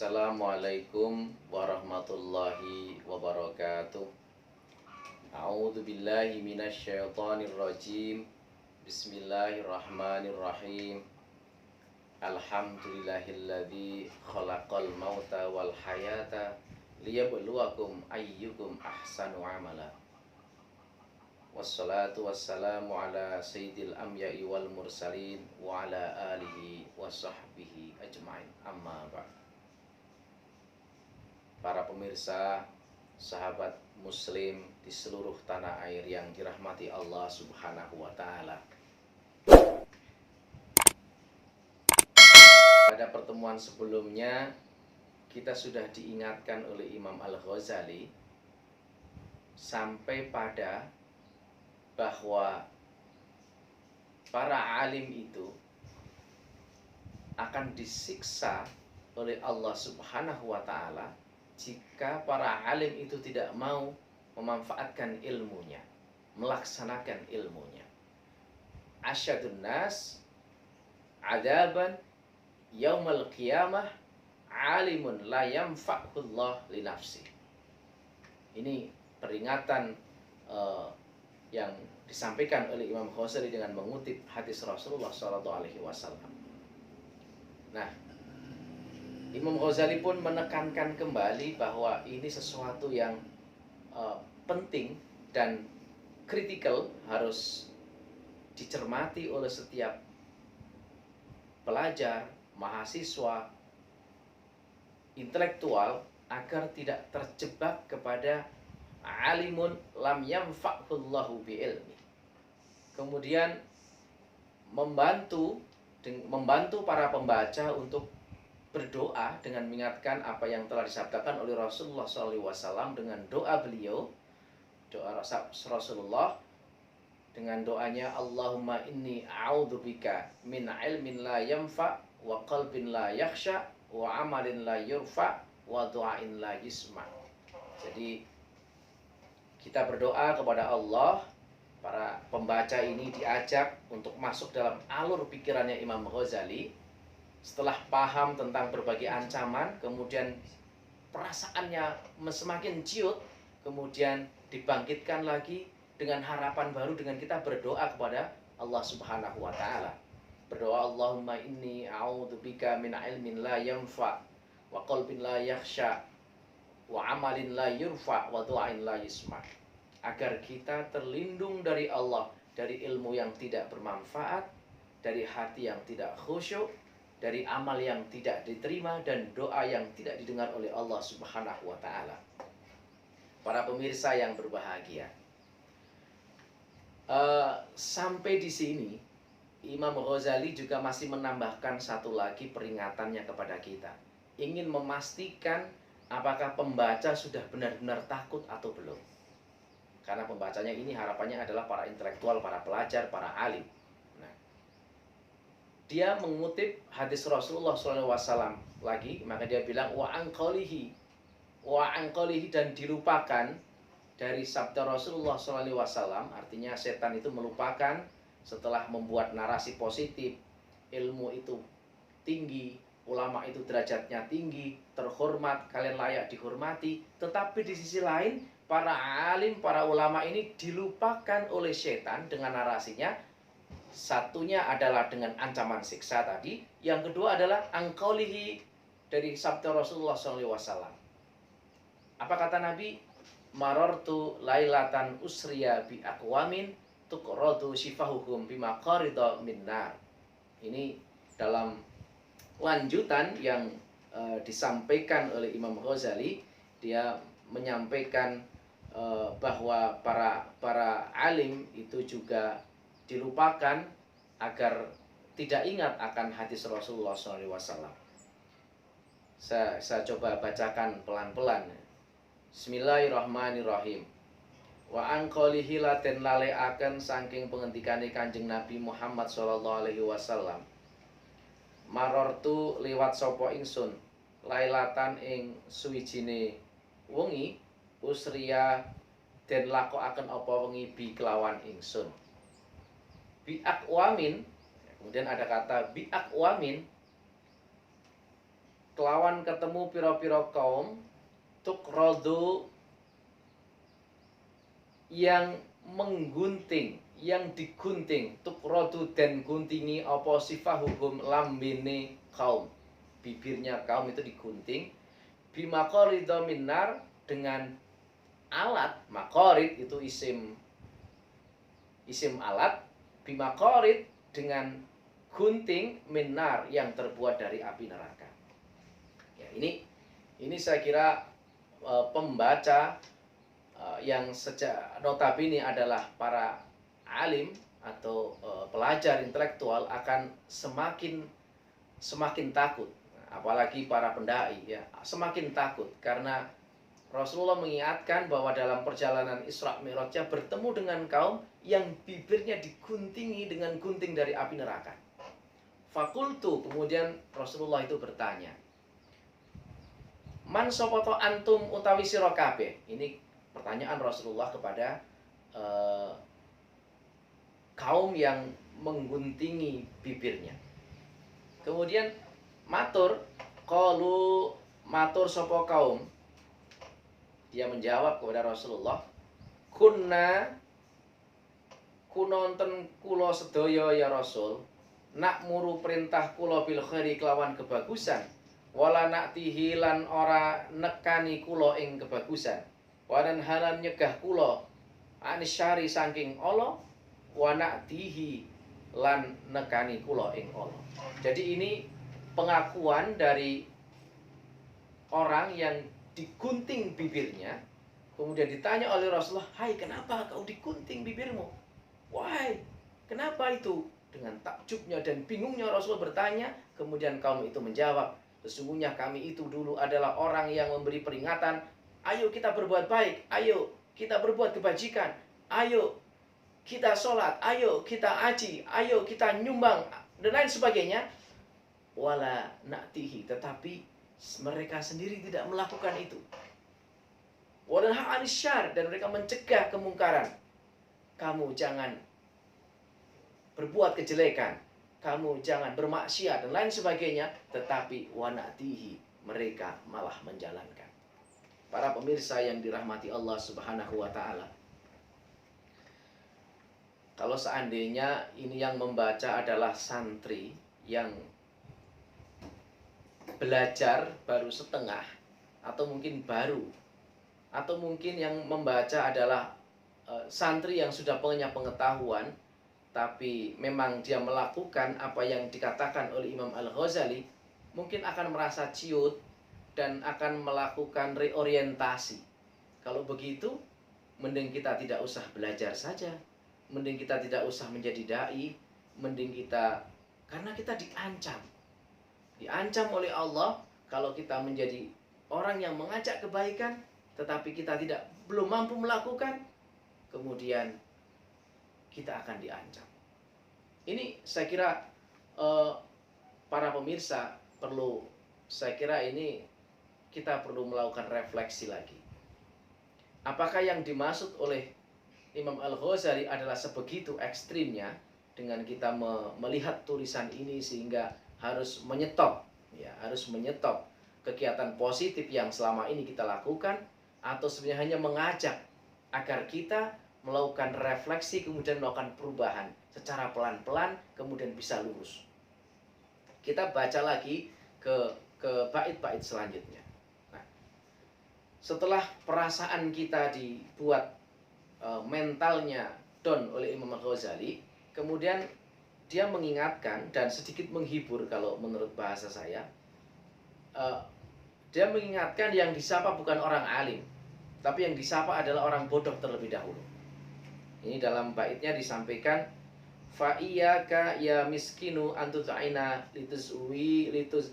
Assalamualaikum warahmatullahi wabarakatuh. A'udzu billahi minasyaitonir rajim. Bismillahirrahmanirrahim. Alhamdulillahilladzi khalaqal mauta wal hayata liyabluwakum ayyukum ahsanu amala. Wassalatu wassalamu ala sayyidil anbiya'i wal mursalin wa ala alihi wa sahbihi ajma'in. Amma ba'd. Para pemirsa, sahabat muslim di seluruh tanah air yang dirahmati Allah Subhanahu wa taala. Pada pertemuan sebelumnya kita sudah diingatkan oleh Imam Al-Ghazali sampai pada bahwa para alim itu akan disiksa oleh Allah Subhanahu wa taala jika para alim itu tidak mau memanfaatkan ilmunya, melaksanakan ilmunya. Asyadun nas adaban yaumal qiyamah alimun la yanfa'ullah li nafsi. Ini peringatan yang disampaikan oleh Imam Ghazali dengan mengutip hadis Rasulullah SAW. Nah, Imam Ghazali pun menekankan kembali bahwa ini sesuatu yang penting dan kritikal, harus dicermati oleh setiap pelajar, mahasiswa, intelektual agar tidak terjebak kepada alimun lam yanfa'ullahu bi'ilmi. Kemudian membantu para pembaca untuk berdoa dengan mengingatkan apa yang telah disabdakan oleh Rasulullah SAW dengan doa beliau, doa Rasulullah dengan doanya Allahumma inni a'udzubika min ilmin la yanfa' wa qalbin la yakhsha wa amalin la yurfa' wa du'ain la yisma'. Jadi kita berdoa kepada Allah. Para pembaca ini diajak untuk masuk dalam alur pikirannya Imam Ghazali. Setelah paham tentang berbagai ancaman, kemudian perasaannya semakin ciut, kemudian dibangkitkan lagi dengan harapan baru dengan kita berdoa kepada Allah Subhanahu wa taala. Berdoa Allahumma inni a'udzubika min ilmin la yanfa' wa qalbin la yakhsha wa amalin la yurfa' wa du'ain la yisma'. Agar kita terlindung dari Allah, dari ilmu yang tidak bermanfaat, dari hati yang tidak khusyuk, dari amal yang tidak diterima, dan doa yang tidak didengar oleh Allah Subhanahu wa taala. Para pemirsa yang berbahagia, sampai di sini Imam Ghazali juga masih menambahkan satu lagi peringatannya kepada kita. Ingin memastikan apakah pembaca sudah benar-benar takut atau belum. Karena pembacanya ini harapannya adalah para intelektual, para pelajar, para alim. Nah, dia mengutip hadis Rasulullah SAW lagi, maka dia bilang wa anqalihi dan dilupakan dari sabda Rasulullah SAW. Artinya setan itu melupakan setelah membuat narasi positif, ilmu itu tinggi, ulama itu derajatnya tinggi, terhormat, kalian layak dihormati. Tetapi di sisi lain, para alim, para ulama ini dilupakan oleh setan dengan narasinya. Satunya adalah dengan ancaman siksa tadi. Yang kedua adalah angkolihi dari sabda Rasulullah SAW. Apa kata Nabi? Marortu lailatan usriya bi aqwamin tuqradu shifahuhum bima qarida minnar. Ini dalam lanjutan yang disampaikan oleh Imam Ghazali. Dia menyampaikan bahwa para alim itu juga dilupakan agar tidak ingat akan hadis Rasulullah SAW. Saya coba bacakan pelan-pelan. Bismillahirrahmanirrahim. Wa anqalihi laten laleaken saking pengendikane Kanjeng Nabi Muhammad SAW. Marortu liwat sapa ingsun lailatan ing suwijine wengi usriya den lakokaken apa wengi bi kelawan ingsun. Bi aqwamin, kemudian ada kata bi aqwamin kelawan ketemu piro-piro kaum tukrodu yang menggunting, yang digunting, tukrodu dan guntingi apa sifahuhum lambene kaum, bibirnya kaum itu digunting, bimakoridho minar dengan alat. Makorid itu isim alat, bimakorid dengan gunting minar yang terbuat dari api neraka. Ya, ini saya kira pembaca yang sejak notabene adalah para alim atau pelajar intelektual akan semakin takut, apalagi para pendai ya, semakin takut karena Rasulullah mengingatkan bahwa dalam perjalanan Isra Mi'rajnya bertemu dengan kaum yang bibirnya diguntingi dengan gunting dari api neraka. Fakultu, kemudian Rasulullah itu bertanya, man sopoto antum utawi sira kabeh. Ini pertanyaan Rasulullah kepada kaum yang mengguntingi bibirnya. Kemudian matur sapa kaum. Dia menjawab kepada Rasulullah, kunonten kula sedaya ya Rasul, nak muru perintah kula bil khairi kelawan kebagusan, wala naktihi lan ora nekani kula ing kebagusan, wanan halan nyegah kula anisyari saking Allah, wa naktihi lan nekani kula ing Allah. Jadi ini pengakuan dari orang yang digunting bibirnya, kemudian ditanya oleh Rasulullah, hai kenapa kau digunting bibirmu? Wahai, kenapa itu? Dengan takjubnya dan bingungnya Rasulullah bertanya, kemudian kaum itu menjawab, sesungguhnya kami itu dulu adalah orang yang memberi peringatan, ayo kita berbuat baik, ayo kita berbuat kebajikan, ayo kita sholat, ayo kita haji, ayo kita nyumbang, dan lain sebagainya. Wala naktihi, tetapi mereka sendiri tidak melakukan itu. Wadanha anisyar, dan mereka mencegah kemungkaran. Kamu jangan berbuat kejelekan, kamu jangan bermaksiat dan lain sebagainya, tetapi wanatihi, mereka malah menjalankan. Para pemirsa yang dirahmati Allah Subhanahu wa taala, kalau seandainya ini yang membaca adalah santri yang belajar baru setengah, atau mungkin baru, atau mungkin yang membaca adalah santri yang sudah punya pengetahuan, tapi memang dia melakukan apa yang dikatakan oleh Imam Al-Ghazali, mungkin akan merasa ciut dan akan melakukan reorientasi. Kalau begitu, mending kita tidak usah belajar saja, mending kita tidak usah menjadi dai, mending kita, karena kita diancam oleh Allah kalau kita menjadi orang yang mengajak kebaikan tetapi kita belum mampu melakukan, kemudian kita akan diancam. Ini saya kira para pemirsa saya kira ini kita perlu melakukan refleksi lagi. Apakah yang dimaksud oleh Imam Al-Ghazali adalah sebegitu ekstrimnya dengan kita melihat tulisan ini sehingga harus menyetop kegiatan positif yang selama ini kita lakukan, atau sebenarnya hanya mengajak agar kita melakukan refleksi kemudian melakukan perubahan secara pelan-pelan kemudian bisa lurus. Kita baca lagi ke bait-bait selanjutnya. Nah, setelah perasaan kita dibuat mentalnya down oleh Imam Al-Ghazali, kemudian dia mengingatkan dan sedikit menghibur kalau menurut bahasa saya. Dia mengingatkan yang disapa bukan orang alim, tapi yang disapa adalah orang bodoh terlebih dahulu. Ini dalam baitnya disampaikan, fa iyyaka ya miskinu antuta'ina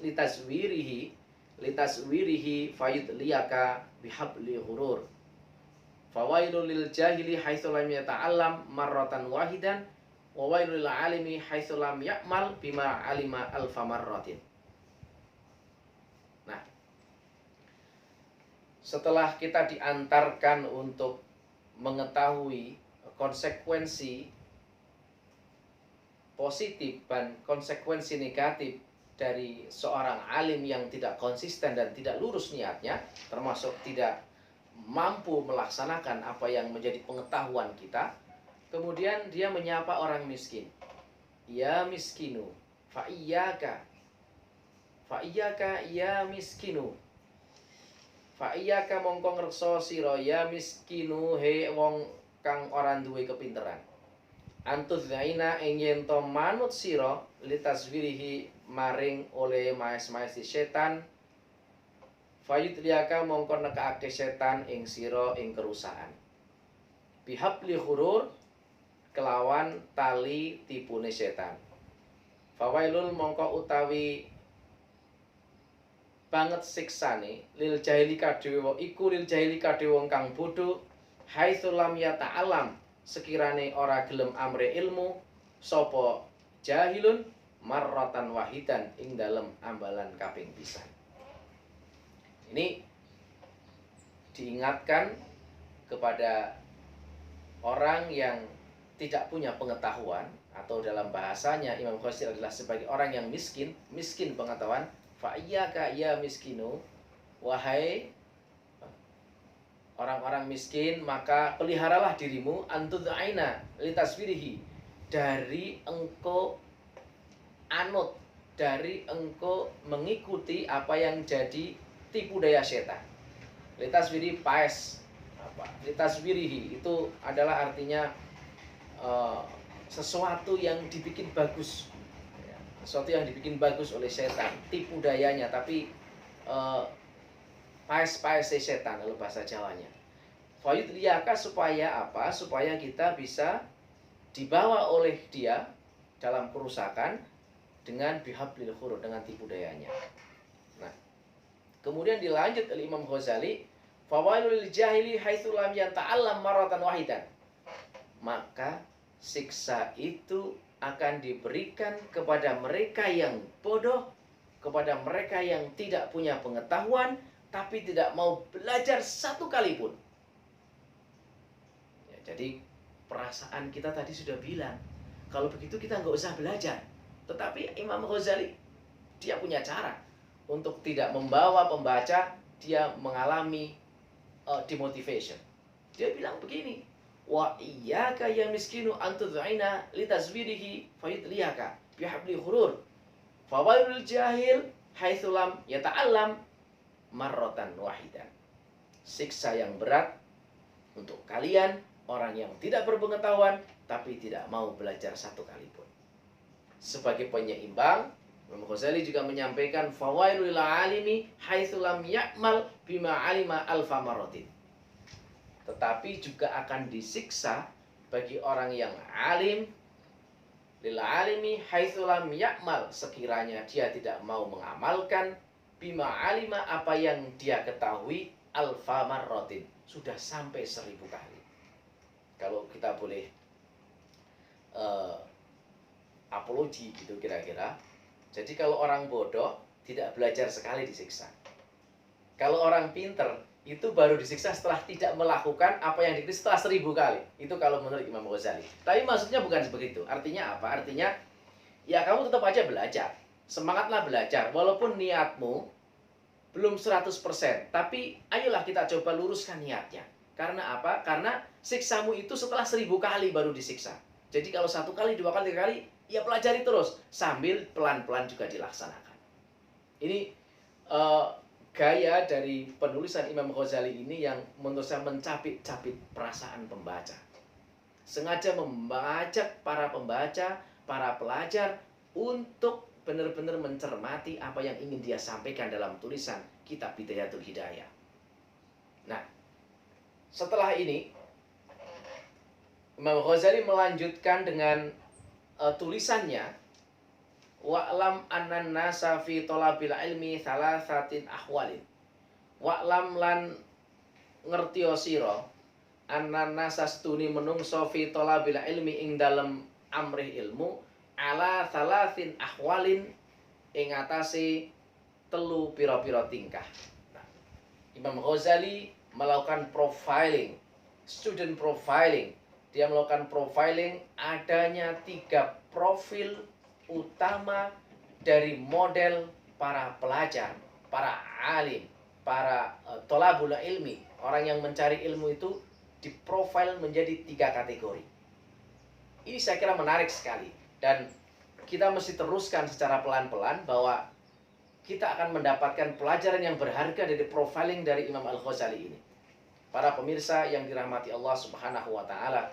litaswirihi fayudliyaka bihabli ghurur. Fawailul lil jahili haitsu lam yata'allam marratan wahidan wa wailul lil alimi haitsu lam ya'mal bima alima alfa marratin. Nah, setelah kita diantarkan untuk mengetahui konsekuensi positif dan konsekuensi negatif dari seorang alim yang tidak konsisten dan tidak lurus niatnya, termasuk tidak mampu melaksanakan apa yang menjadi pengetahuan kita, kemudian dia menyapa orang miskin. Ya miskinu, fa'iyyaka ya miskinu. Fa'iyyaka mongko ngreksa sira ya miskinu he wong kang ora duwe kepinteran. Antudzaina ing yen to manut sira litaswirihi maring oleh maes-maes setan. Fayudliyaka mongko nekake setan ing sira ing kerusakan. Bihabli ghurur kelawan tali tipune setan. Fawailul mongko utawi banget siksane lil jahili kadhewe iku lil jahili kadhewe wong kang bodho haitsu lam yata'alam sekirane ora gelem amre ilmu sapa jahilun marratan wahidan ing dalem ambalan kaping pisan. Ini diingatkan kepada orang yang tidak punya pengetahuan, atau dalam bahasanya Imam Ghazali adalah sebagai orang yang miskin pengetahuan. Fa'iyyaka ya miskinu, wahai orang-orang miskin, maka peliharalah dirimu antudzaina litaswirihi, dari engkau anut, dari engkau mengikuti apa yang jadi tipu daya setan. Litaswiri paes apa? Litaswirihi itu adalah artinya sesuatu yang dibikin bagus. Sesuatu yang dibikin bagus oleh setan, tipu dayanya, tapi paes-paes setan kalau bahasa Jawanya. Fayudliyaka supaya apa? Supaya kita bisa dibawa oleh dia dalam kerusakan dengan bihablil ghurur, dengan tipu dayanya. Nah, kemudian dilanjut oleh Imam Ghazali, fawailul jahili haitsu lam yata'allam maratan wahidan. Maka siksa itu akan diberikan kepada mereka yang bodoh, kepada mereka yang tidak punya pengetahuan, tapi tidak mau belajar satu kali pun. Ya, jadi perasaan kita tadi sudah bilang, kalau begitu kita nggak usah belajar. Tetapi Imam Ghazali, dia punya cara untuk tidak membawa pembaca dia mengalami demotivation. Dia bilang begini, wa iyyaka ya miskinu antudzaina litazwirihi fayudliyaka bihabli ghurur fawailul jahil haitsu lam yata'allam marratan wahidan. Siksa yang berat untuk kalian orang yang tidak berpengetahuan tapi tidak mau belajar satu kali pun. Sebagai penyeimbang, Imam Ghazali juga menyampaikan fawailul alimi haitsu lam ya'mal bima alima alfa marratin. Tetapi juga akan disiksa bagi orang yang alim, lil alimi haitsu lam ya'mal, sekiranya dia tidak mau mengamalkan bima alima, apa yang dia ketahui alfa marratin, sudah sampai 1000 kali. Kalau kita boleh apologi gitu kira-kira. Jadi kalau orang bodoh tidak belajar sekali disiksa. Kalau orang pinter itu baru disiksa setelah tidak melakukan apa yang dikritik setelah 1000 kali. Itu kalau menurut Imam Ghazali. Tapi maksudnya bukan begitu. Artinya apa? Artinya ya kamu tetap aja belajar. Semangatlah belajar. Walaupun niatmu belum 100%. Tapi ayolah kita coba luruskan niatnya. Karena apa? Karena siksamu itu setelah 1000 kali baru disiksa. Jadi kalau 1 kali, 2 kali, 3 kali, ya pelajari terus. Sambil pelan-pelan juga dilaksanakan. Ini gaya dari penulisan Imam Ghazali ini yang menurut saya mencapik-capik perasaan pembaca. Sengaja mengajak para pembaca, para pelajar untuk benar-benar mencermati apa yang ingin dia sampaikan dalam tulisan Kitab Bidayatul Hidayah. Nah, setelah ini Imam Ghazali melanjutkan dengan tulisannya, wa'lam annan nasa fi thalabil ilmi thalathatin ahwalin. Wa'lam lan ngertiyo sira annan nasa stuni menungso fi thalabil ilmi ing dalem amrih ilmu ala thalathin ahwalin ing atase 3 pira-pira tingkah. Nah, Imam Ghazali melakukan profiling, student profiling. Dia melakukan profiling adanya 3 profil utama dari model para pelajar, para alim, para tolabul ilmi, orang yang mencari ilmu itu diprofil menjadi 3 kategori. Ini saya kira menarik sekali, dan kita mesti teruskan secara pelan-pelan bahwa kita akan mendapatkan pelajaran yang berharga dari profiling dari Imam Al-Ghazali ini. Para pemirsa yang dirahmati Allah Subhanahu wa Ta'ala,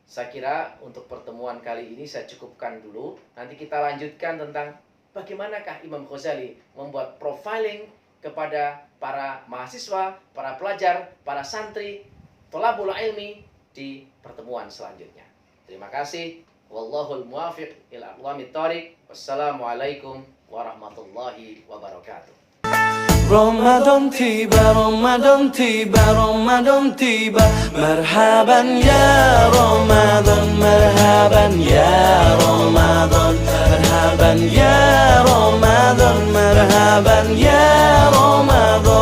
saya kira untuk pertemuan kali ini saya cukupkan dulu. Nanti kita lanjutkan tentang bagaimanakah Imam Ghazali membuat profiling kepada para mahasiswa, para pelajar, para santri, thalabul ilmi di pertemuan selanjutnya. Terima kasih. Wallahul muwafiq ila aqwamit thoriq. Wassalamualaikum warahmatullahi wabarakatuh. رمضان تيبا رمضان تيبا رمضان تيبا مرحبا يا رمضان مرحبا يا رمضان مرحبا يا